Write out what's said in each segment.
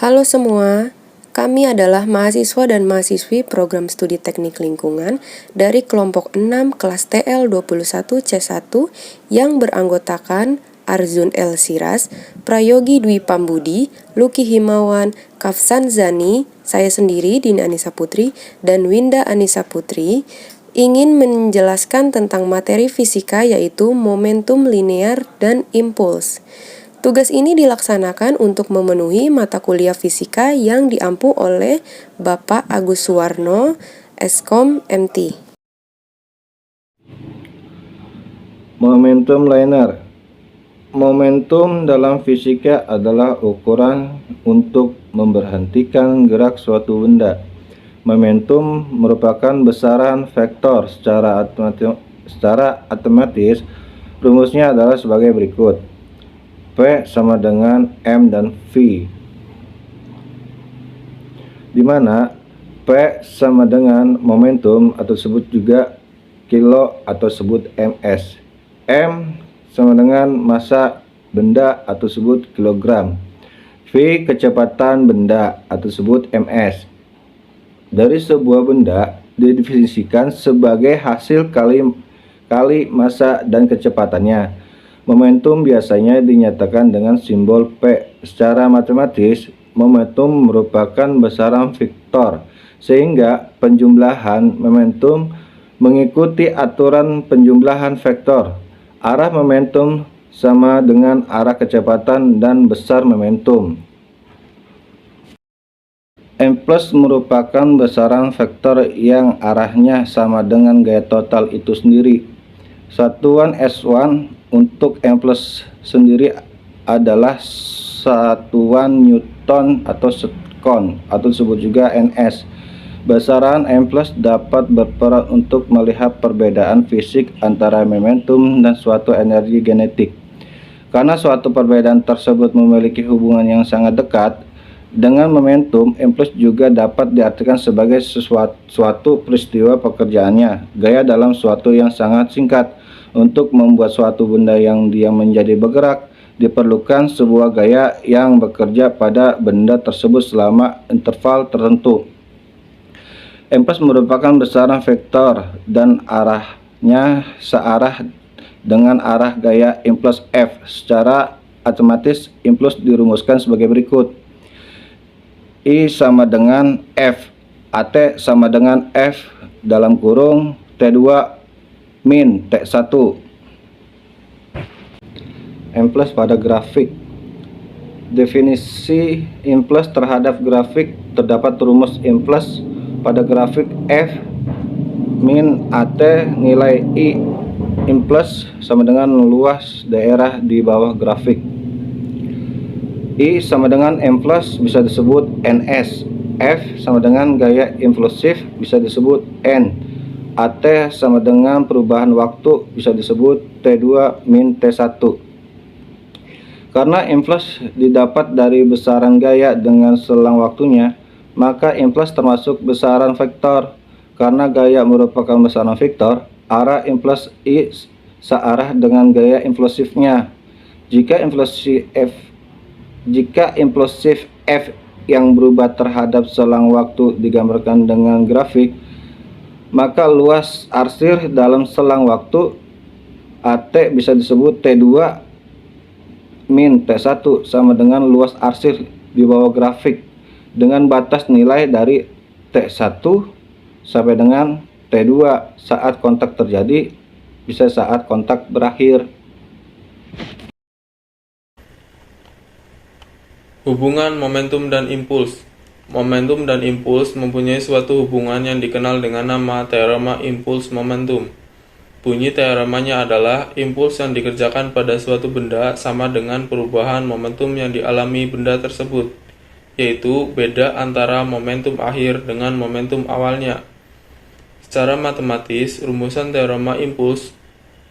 Halo semua, kami adalah mahasiswa dan mahasiswi Program Studi Teknik Lingkungan dari kelompok 6 kelas TL21C1 yang beranggotakan Arzun El Siras, Prayogi Dwi Pambudi, Luki Himawan, Kafsan Zani, saya sendiri Dini Anissa Putri, dan Winda Anissa Putri, ingin menjelaskan tentang materi fisika yaitu momentum linear dan impuls. Tugas ini dilaksanakan untuk memenuhi mata kuliah fisika yang diampu oleh Bapak Agus Suwarno, Eskom MT. Momentum linear. Momentum dalam fisika adalah ukuran untuk memberhentikan gerak suatu benda. Momentum merupakan besaran vektor secara matematis. Rumusnya adalah sebagai berikut. P sama dengan M dan V, di mana P sama dengan momentum atau sebut juga kilo atau sebut ms. M sama dengan massa benda atau sebut kilogram. V kecepatan benda atau sebut ms. Dari sebuah benda didefinisikan sebagai hasil kali massa dan kecepatannya. Momentum biasanya dinyatakan dengan simbol P. Secara matematis, momentum merupakan besaran vektor, sehingga penjumlahan momentum mengikuti aturan penjumlahan vektor. Arah momentum sama dengan arah kecepatan dan besar momentum. M plus merupakan besaran vektor yang arahnya sama dengan gaya total itu sendiri. Satuan S1 untuk M plus sendiri adalah satuan Newton atau sekon atau disebut juga NS. Besaran M plus dapat berperan untuk melihat perbedaan fisik antara momentum dan suatu energi kinetik. Karena suatu perbedaan tersebut memiliki hubungan yang sangat dekat dengan momentum, M plus juga dapat diartikan sebagai suatu peristiwa pekerjaannya, gaya dalam suatu yang sangat singkat. Untuk membuat suatu benda yang dia menjadi bergerak, diperlukan sebuah gaya yang bekerja pada benda tersebut selama interval tertentu. M plus merupakan besaran vektor dan arahnya searah dengan arah gaya M plus F. Secara matematis, M plus dirumuskan sebagai berikut. I sama dengan F, AT sama dengan F dalam kurung T2 min T1. M plus pada grafik. Definisi M plus terhadap grafik terdapat rumus M plus pada grafik F min AT nilai I M plus sama dengan luas daerah di bawah grafik. I sama dengan M plus bisa disebut NS. F sama dengan gaya impulsif bisa disebut N. AT sama dengan perubahan waktu bisa disebut T2 min T1. Karena M plus didapat dari besaran gaya dengan selang waktunya, maka M plus termasuk besaran vektor. Karena gaya merupakan besaran vektor, arah M plus I searah dengan gaya impulsifnya. Jika impulsif F yang berubah terhadap selang waktu digambarkan dengan grafik, maka luas arsir dalam selang waktu AT bisa disebut T2 min T1 sama dengan luas arsir di bawah grafik dengan batas nilai dari T1 sampai dengan T2 saat kontak terjadi bisa saat kontak berakhir. Hubungan momentum dan impuls. Momentum dan impuls mempunyai suatu hubungan yang dikenal dengan nama teorema impuls momentum. Bunyi teoremanya adalah impuls yang dikerjakan pada suatu benda sama dengan perubahan momentum yang dialami benda tersebut, yaitu beda antara momentum akhir dengan momentum awalnya. Secara matematis, rumusan teorema impuls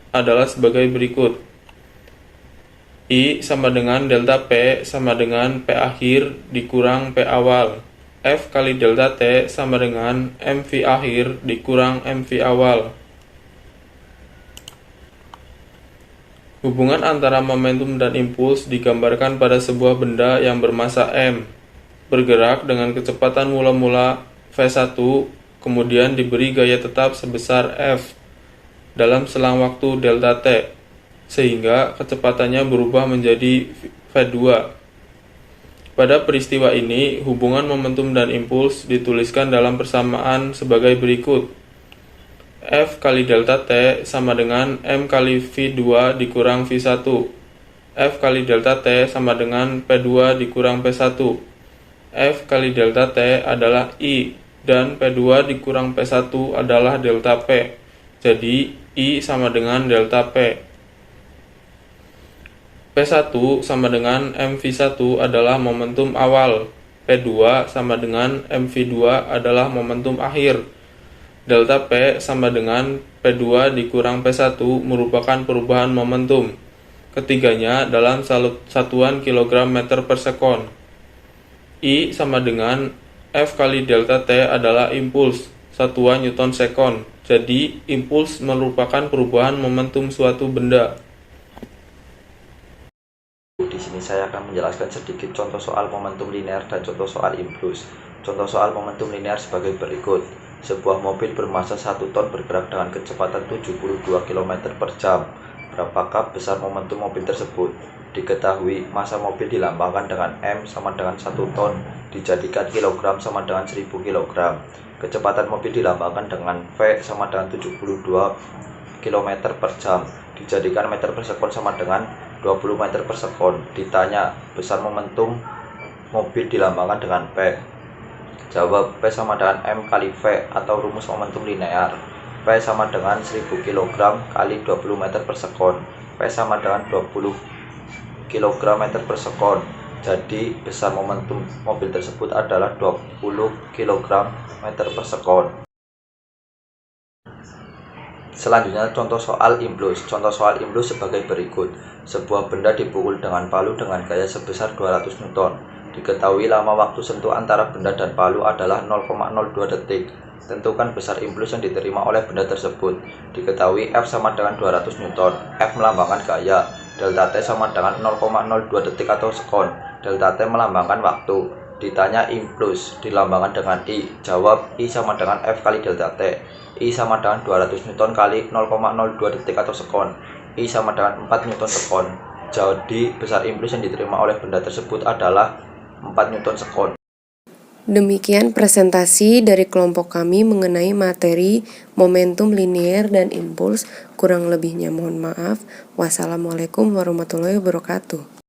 adalah sebagai berikut. I sama dengan delta P sama dengan P akhir dikurang P awal. F kali delta T sama dengan MV akhir dikurang MV awal. Hubungan antara momentum dan impuls digambarkan pada sebuah benda yang bermassa M. bergerak dengan kecepatan mula-mula V1, kemudian diberi gaya tetap sebesar F dalam selang waktu delta T, sehingga kecepatannya berubah menjadi V2. Pada peristiwa ini, hubungan momentum dan impuls dituliskan dalam persamaan sebagai berikut. F kali delta T sama dengan M kali V2 dikurang V1. F kali delta T sama dengan P2 dikurang P1. F kali delta T adalah I, dan P2 dikurang P1 adalah delta P. Jadi, I sama dengan delta P. P1 sama dengan MV1 adalah momentum awal. P2 sama dengan MV2 adalah momentum akhir. Delta P sama dengan P2 dikurang P1 merupakan perubahan momentum. Ketiganya dalam satuan kilogram meter per sekon. I sama dengan F kali delta T adalah impuls, satuan Newton sekon. Jadi, impuls merupakan perubahan momentum suatu benda. Di sini saya akan menjelaskan sedikit contoh soal momentum linear dan contoh soal impuls. Contoh soal momentum linear sebagai berikut. Sebuah mobil bermassa 1 ton bergerak dengan kecepatan 72 km per jam. Berapakah besar momentum mobil tersebut? Diketahui massa mobil dilambangkan dengan M sama dengan 1 ton, dijadikan kilogram sama dengan 1000 kg. Kecepatan mobil dilambangkan dengan V sama dengan 72 km per jam, dijadikan meter per sekon sama dengan 20 meter per sekon. Ditanya besar momentum mobil dilambangkan dengan P. Jawab, P sama dengan M kali V atau rumus momentum linear. P sama dengan 1000 kg kali 20 meter per sekon. P sama dengan 20 kg meter per sekon. Jadi besar momentum mobil tersebut adalah 20 kg meter per sekon. Selanjutnya contoh soal impuls. Contoh soal impuls sebagai berikut. Sebuah benda dipukul dengan palu dengan gaya sebesar 200 Newton. Diketahui lama waktu sentuh antara benda dan palu adalah 0,02 detik. Tentukan besar impuls yang diterima oleh benda tersebut. Diketahui F sama dengan 200 Newton. F melambangkan gaya. Delta T sama dengan 0,02 detik atau sekon. Delta T melambangkan waktu. Ditanya impuls dilambangkan dengan I. Jawab, I sama dengan F kali delta T. I sama dengan 200 Newton kali 0,02 detik atau sekon. I sama dengan 4 Newton sekon. Jadi besar impuls yang diterima oleh benda tersebut adalah 4 Newton sekon. Demikian presentasi dari kelompok kami mengenai materi momentum linear dan impuls. Kurang lebihnya mohon maaf. Wassalamualaikum warahmatullahi wabarakatuh.